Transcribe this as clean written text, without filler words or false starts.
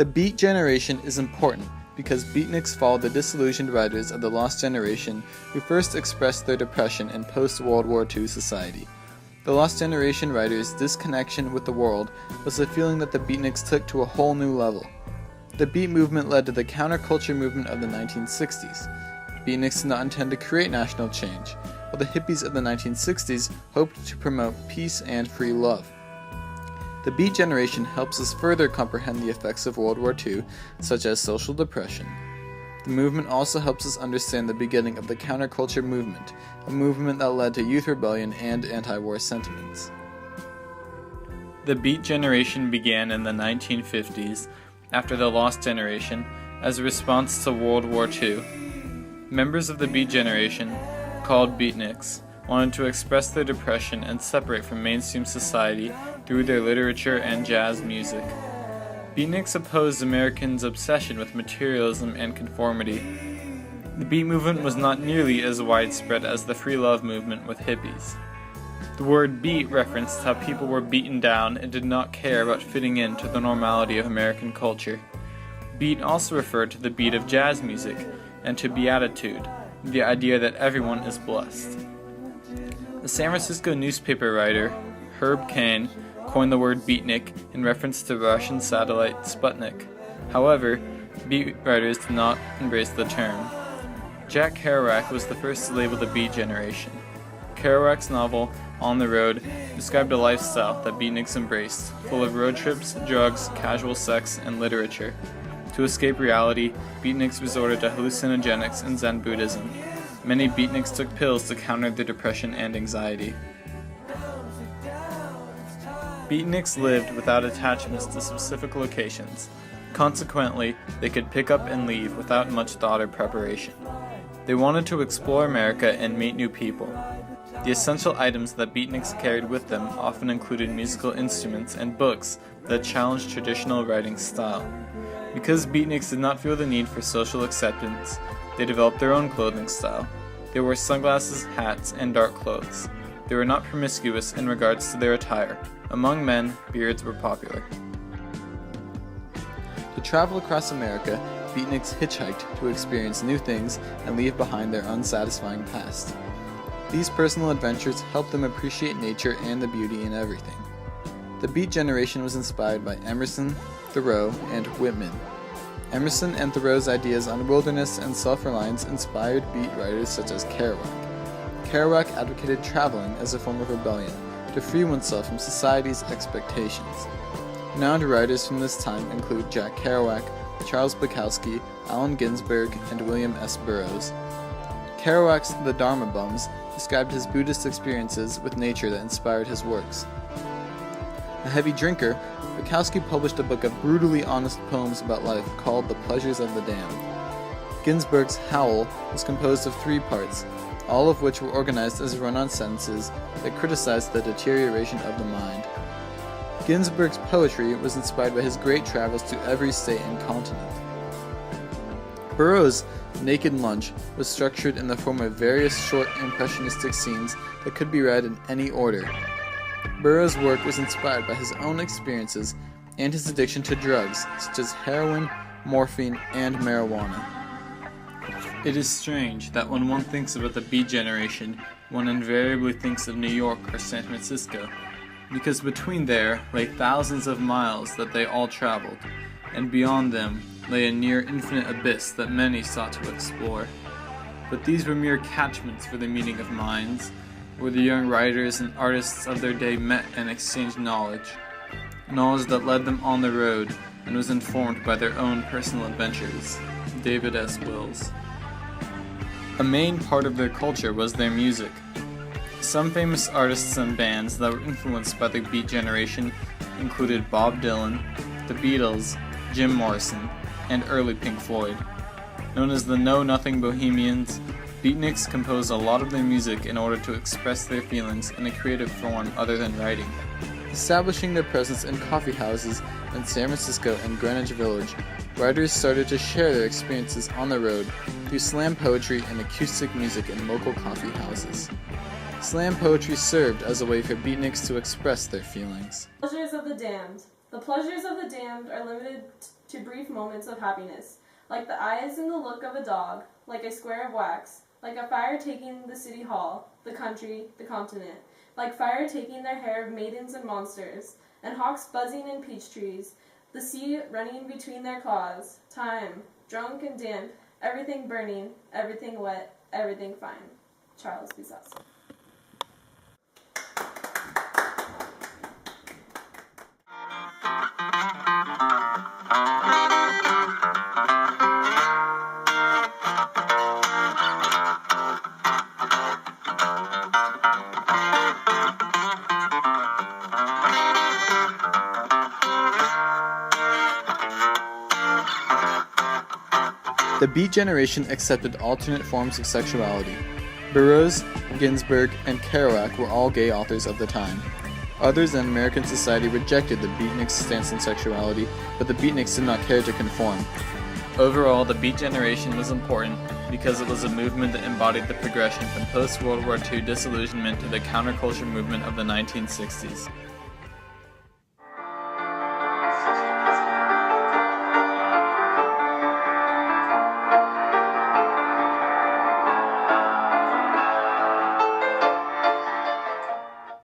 The Beat generation is important because beatniks follow the disillusioned writers of the Lost Generation who first expressed their depression in post-World War II society. The Lost Generation writers' disconnection with the world was a feeling that the beatniks took to a whole new level. The beat movement led to the counterculture movement of the 1960s. Beatniks did not intend to create national change, while the hippies of the 1960s hoped to promote peace and free love. The Beat generation helps us further comprehend the effects of World War II, such as social depression. The movement also helps us understand the beginning of the counterculture movement, a movement that led to youth rebellion and anti-war sentiments. The Beat generation began in the 1950s, after the Lost Generation, as a response to World War II. Members of the Beat generation, called beatniks, wanted to express their depression and separate from mainstream society through their literature and jazz music. Beatniks opposed Americans' obsession with materialism and conformity. The beat movement was not nearly as widespread as the free love movement with hippies. The word beat referenced how people were beaten down and did not care about fitting into the normality of American culture. Beat also referred to the beat of jazz music and to beatitude, the idea that everyone is blessed. The San Francisco newspaper writer, Herb Caen, coined the word beatnik in reference to Russian satellite Sputnik. However, beat writers did not embrace the term. Jack Kerouac was the first to label the beat generation. Kerouac's novel, On the Road, described a lifestyle that beatniks embraced, full of road trips, drugs, casual sex, and literature. To escape reality, beatniks resorted to hallucinogenics and Zen Buddhism. Many beatniks took pills to counter their depression and anxiety. Beatniks lived without attachments to specific locations. Consequently, they could pick up and leave without much thought or preparation. They wanted to explore America and meet new people. The essential items that beatniks carried with them often included musical instruments and books that challenged traditional writing style. Because beatniks did not feel the need for social acceptance, they developed their own clothing style. They wore sunglasses, hats, and dark clothes. They were not promiscuous in regards to their attire. Among men, beards were popular. To travel across America, beatniks hitchhiked to experience new things and leave behind their unsatisfying past. These personal adventures helped them appreciate nature and the beauty in everything. The Beat generation was inspired by Emerson, Thoreau, and Whitman. Emerson and Thoreau's ideas on wilderness and self-reliance inspired beat writers such as Kerouac. Kerouac advocated traveling as a form of rebellion, to free oneself from society's expectations. Renowned writers from this time include Jack Kerouac, Charles Bukowski, Allen Ginsberg, and William S. Burroughs. Kerouac's The Dharma Bums described his Buddhist experiences with nature that inspired his works. A heavy drinker, Bukowski published a book of brutally honest poems about life called The Pleasures of the Damned. Ginsberg's Howl was composed of 3 parts, all of which were organized as run-on sentences that criticized the deterioration of the mind. Ginsberg's poetry was inspired by his great travels to every state and continent. Burroughs' Naked Lunch was structured in the form of various short impressionistic scenes that could be read in any order. Burroughs' work was inspired by his own experiences and his addiction to drugs such as heroin, morphine, and marijuana. It is strange that when one thinks about the Beat generation, one invariably thinks of New York or San Francisco, because between there lay thousands of miles that they all traveled, and beyond them lay a near infinite abyss that many sought to explore. But these were mere catchments for the meeting of minds, where the young writers and artists of their day met and exchanged knowledge that led them on the road and was informed by their own personal adventures. David S. Wills. A main part of their culture was their music. Some famous artists and bands that were influenced by the Beat generation included Bob Dylan, the Beatles, Jim Morrison, and early Pink Floyd. Known as the Know-Nothing Bohemians, beatniks composed a lot of their music in order to express their feelings in a creative form other than writing. Establishing their presence in coffee houses in San Francisco and Greenwich Village, writers started to share their experiences on the road through slam poetry and acoustic music in local coffee houses. Slam poetry served as a way for beatniks to express their feelings. Pleasures of the Damned. The pleasures of the damned are limited to brief moments of happiness, like the eyes and the look of a dog, like a square of wax, like a fire taking the city hall, the country, the continent, like fire taking their hair of maidens and monsters, and hawks buzzing in peach trees, the sea running between their claws, time, drunk and damp, everything burning, everything wet, everything fine. Charles Disaster. The Beat generation accepted alternate forms of sexuality. Burroughs, Ginsberg, and Kerouac were all gay authors of the time. Others in American society rejected the Beatnik's stance on sexuality, but the Beatniks did not care to conform. Overall, the Beat generation was important because it was a movement that embodied the progression from post-World War II disillusionment to the counterculture movement of the 1960s.